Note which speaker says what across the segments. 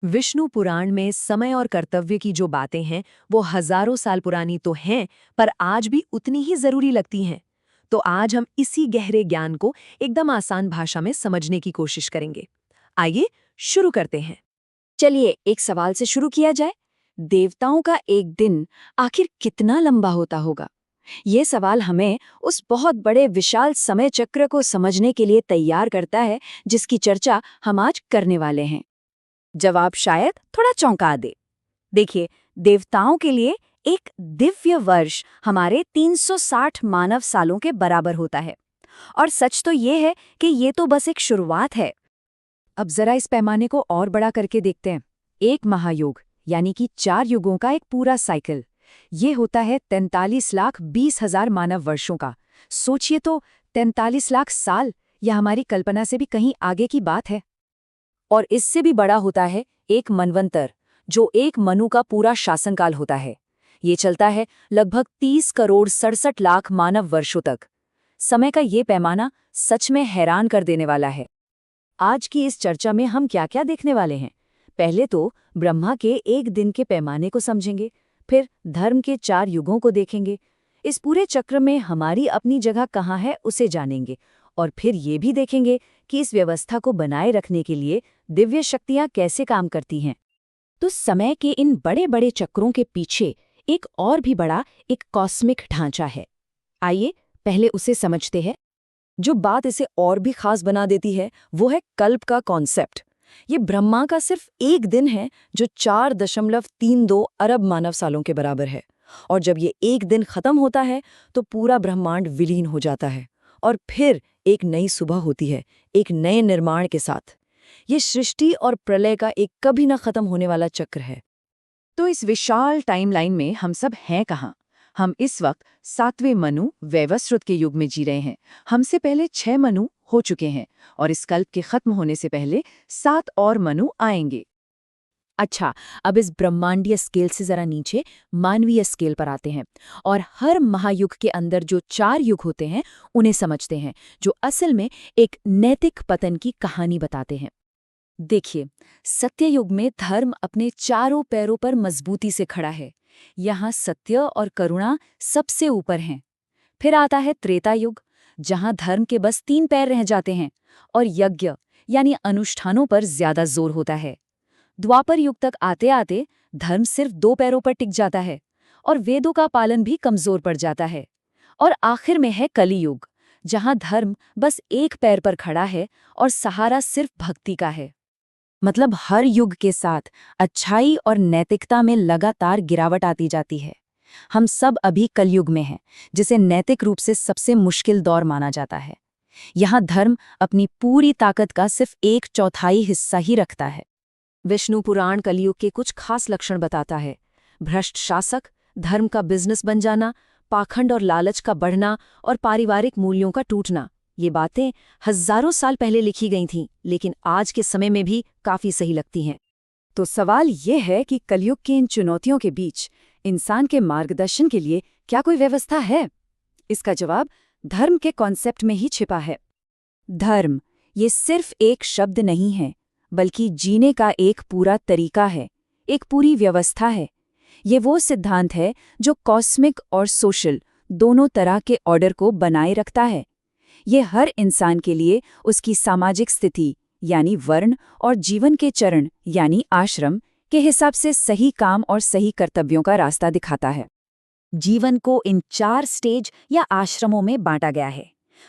Speaker 1: विष्णु पुराण में समय और कर्तव्य की जो बातें हैं वो हजारों साल पुरानी तो हैं, पर आज भी उतनी ही जरूरी लगती हैं। तो आज हम इसी गहरे ज्ञान को एकदम आसान भाषा में समझने की कोशिश करेंगे। आइए शुरू करते हैं।
Speaker 2: चलिए एक सवाल से शुरू किया जाए। देवताओं का एक दिन आखिर कितना लंबा होता होगा? ये सवाल हमें उस बहुत बड़े विशाल समय चक्र को समझने के लिए तैयार करता है जिसकी चर्चा हम आज करने वाले हैं। जवाब शायद थोड़ा चौंका दे। देखिए, देवताओं के लिए एक दिव्य वर्ष हमारे 360 मानव सालों के बराबर होता है। और सच तो ये है कि ये तो बस एक शुरुआत है। अब जरा इस पैमाने को और बड़ा करके देखते हैं। एक महायुग यानी कि 4 युगों का एक पूरा साइकिल, ये होता है 43,20,000 मानव वर्षों का। सोचिए तो, 43 लाख साल, यह हमारी कल्पना से भी कहीं आगे की बात है। और इससे भी बड़ा होता है एक मनवंतर, जो एक मनु का पूरा शासनकाल होता है। ये चलता है लगभग 30,67,00,000 मानव वर्षों तक। समय का ये पैमाना सच में हैरान कर देने वाला है। आज की इस चर्चा में हम क्या क्या देखने वाले हैं? पहले तो ब्रह्मा के एक दिन के पैमाने को समझेंगे, फिर धर्म के 4 युगों को देखेंगे। इस पूरे चक्र में हमारी अपनी जगह कहाँ है उसे जानेंगे, और फिर ये भी देखेंगे कि इस व्यवस्था को बनाए रखने के लिए दिव्य शक्तियाँ कैसे काम करती हैं। तो समय के इन बड़े बड़े चक्रों के पीछे एक और भी बड़ा, एक कॉस्मिक ढांचा है। आइए पहले उसे समझते हैं। जो बात इसे और भी खास बना देती है वो है कल्प का कॉन्सेप्ट। ये ब्रह्मा का सिर्फ एक दिन है जो 4.32 अरब मानव सालों के बराबर है। और जब ये एक दिन खत्म होता है तो पूरा ब्रह्मांड विलीन हो जाता है, और फिर एक नई सुबह होती है, एक नए निर्माण के साथ। ये सृष्टि और प्रलय का एक कभी न खत्म होने वाला चक्र है। तो इस विशाल टाइमलाइन में हम सब हैं कहाँ? हम इस वक्त 7वें मनु वैवस्वत के युग में जी रहे हैं। हमसे पहले 6 मनु हो चुके हैं, और इस कल्प के खत्म होने से पहले 7 और मनु आएंगे। अच्छा, अब इस ब्रह्मांडीय स्केल से जरा नीचे मानवीय स्केल पर आते हैं, और हर महायुग के अंदर जो 4 युग होते हैं उन्हें समझते हैं, जो असल में एक नैतिक पतन की कहानी बताते हैं। देखिए, सत्ययुग में धर्म अपने चारों पैरों पर मजबूती से खड़ा है। यहाँ सत्य और करुणा सबसे ऊपर हैं। फिर आता है त्रेता युग, जहाँ धर्म के बस 3 पैर रह जाते हैं, और यज्ञ यानी अनुष्ठानों पर ज्यादा जोर होता है। द्वापर युग तक आते आते धर्म सिर्फ 2 पैरों पर टिक जाता है, और वेदों का पालन भी कमजोर पड़ जाता है। और आखिर में है कलियुग, जहाँ धर्म बस एक पैर पर खड़ा है और सहारा सिर्फ भक्ति का है। मतलब हर युग के साथ अच्छाई और नैतिकता में लगातार गिरावट आती जाती है। हम सब अभी कलयुग में हैं, जिसे नैतिक रूप से सबसे मुश्किल दौर माना जाता है। यहाँ धर्म अपनी पूरी ताकत का सिर्फ 1/4 हिस्सा ही रखता है। विष्णु पुराण कलयुग के कुछ खास लक्षण बताता है। भ्रष्ट शासक, धर्म का बिजनेस बन जाना, पाखंड और लालच का बढ़ना, और पारिवारिक मूल्यों का टूटना। ये बातें हजारों साल पहले लिखी गई थीं, लेकिन आज के समय में भी काफी सही लगती हैं। तो सवाल ये है कि कलयुग की इन चुनौतियों के बीच इंसान के मार्गदर्शन के लिए क्या कोई व्यवस्था है? इसका जवाब धर्म के कॉन्सेप्ट में ही छिपा है। धर्म ये सिर्फ एक शब्द नहीं है, बल्कि जीने का एक पूरा तरीका है, एक पूरी व्यवस्था है। ये वो सिद्धांत है जो कॉस्मिक और सोशल दोनों तरह के ऑर्डर को बनाए रखता है। ये हर इंसान के लिए उसकी सामाजिक स्थिति यानी वर्ण और जीवन के चरण यानी आश्रम के हिसाब से सही काम और सही कर्तव्यों का रास्ता दिखाता है। जीवन को इन 4 स्टेज या आश्रमों में बांटा गया है।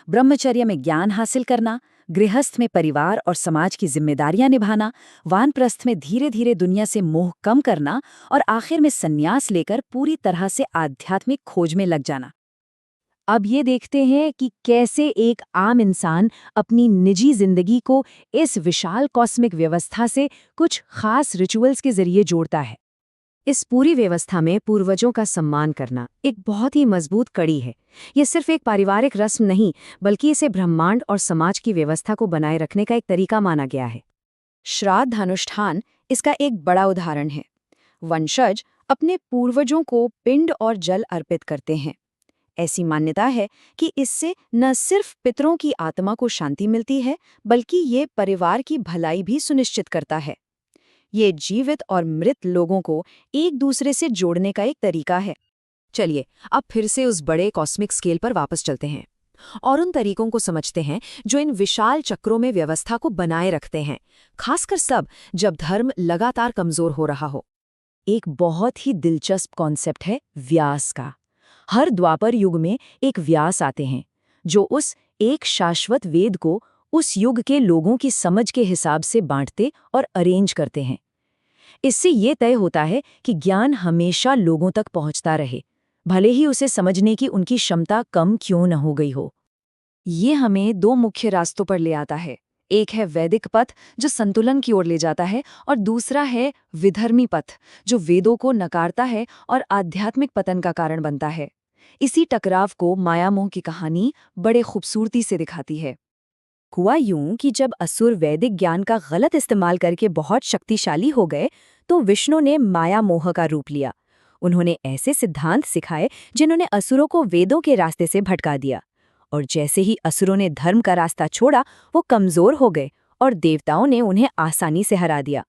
Speaker 2: ब्रह्मचर्य में ज्ञान हासिल करना, गृहस्थ में परिवार और समाज की जिम्मेदारियां निभाना, वानप्रस्थ में धीरे धीरे दुनिया से मोह कम करना, और आखिर में संन्यास लेकर पूरी तरह से आध्यात्मिक खोज में लग जाना। अब ये देखते हैं कि कैसे एक आम इंसान अपनी निजी जिंदगी को इस विशाल कॉस्मिक व्यवस्था से कुछ खास रिचुअल्स के जरिए जोड़ता है। इस पूरी व्यवस्था में पूर्वजों का सम्मान करना एक बहुत ही मजबूत कड़ी है। ये सिर्फ एक पारिवारिक रस्म नहीं, बल्कि इसे ब्रह्मांड और समाज की व्यवस्था को बनाए रखने का एक तरीका माना गया है। श्राद्धानुष्ठान इसका एक बड़ा उदाहरण है। वंशज अपने पूर्वजों को पिंड और जल अर्पित करते हैं। ऐसी मान्यता है कि इससे न सिर्फ पितरों की आत्मा को शांति मिलती है, बल्कि ये परिवार की भलाई भी सुनिश्चित करता है। ये जीवित और मृत लोगों को एक दूसरे से जोड़ने का एक तरीका है।
Speaker 1: चलिए अब फिर से उस बड़े कॉस्मिक स्केल पर वापस चलते हैं और उन तरीकों को समझते हैं जो इन विशाल चक्रों में व्यवस्था को बनाए रखते हैं, खासकर सब जब धर्म लगातार कमजोर हो रहा हो।
Speaker 2: एक बहुत ही दिलचस्प कॉन्सेप्ट है व्यास का। हर द्वापर युग में एक व्यास आते हैं जो उस एक शाश्वत वेद को उस युग के लोगों की समझ के हिसाब से बांटते और अरेंज करते हैं। इससे ये तय होता है कि ज्ञान हमेशा लोगों तक पहुंचता रहे, भले ही उसे समझने की उनकी क्षमता कम क्यों न हो गई हो। ये हमें दो मुख्य रास्तों पर ले आता है। एक है वैदिक पथ जो संतुलन की ओर ले जाता है, और दूसरा है विधर्मी पथ जो वेदों को नकारता है और आध्यात्मिक पतन का कारण बनता है। इसी टकराव को मायामोह की कहानी बड़े खूबसूरती से दिखाती है। हुआ यूं कि जब असुर वैदिक ज्ञान का गलत इस्तेमाल करके बहुत शक्तिशाली हो गए, तो विष्णु ने मायामोह का रूप लिया। उन्होंने ऐसे सिद्धांत सिखाए जिन्होंने असुरों को वेदों के रास्ते से भटका दिया, और जैसे ही असुरों ने धर्म का रास्ता छोड़ा, वो कमजोर हो गए और देवताओं ने उन्हें आसानी से हरा दिया।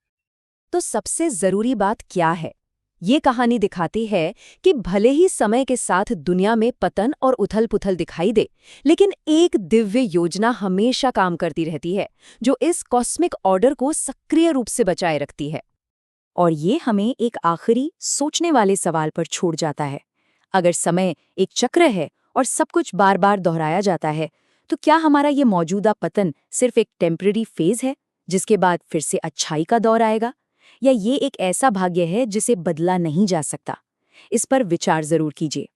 Speaker 2: तो सबसे जरूरी बात क्या है? ये कहानी दिखाती है कि भले ही समय के साथ दुनिया में पतन और उथल-पुथल दिखाई दे, लेकिन एक दिव्य योजना हमेशा काम करती रहती है, जो इस कॉस्मिक ऑर्डर को सक्रिय रूप से बचाए रखती है। और ये हमें एक आखिरी सोचने वाले सवाल पर छोड़ जाता है। अगर समय एक चक्र है और सब कुछ बार बार दोहराया जाता है, तो क्या हमारा ये मौजूदा पतन सिर्फ एक टेम्पररी फेज है, जिसके बाद फिर से अच्छाई का दौर आएगा? या ये एक ऐसा भाग्य है जिसे बदला नहीं जा सकता? इस पर विचार जरूर कीजिए।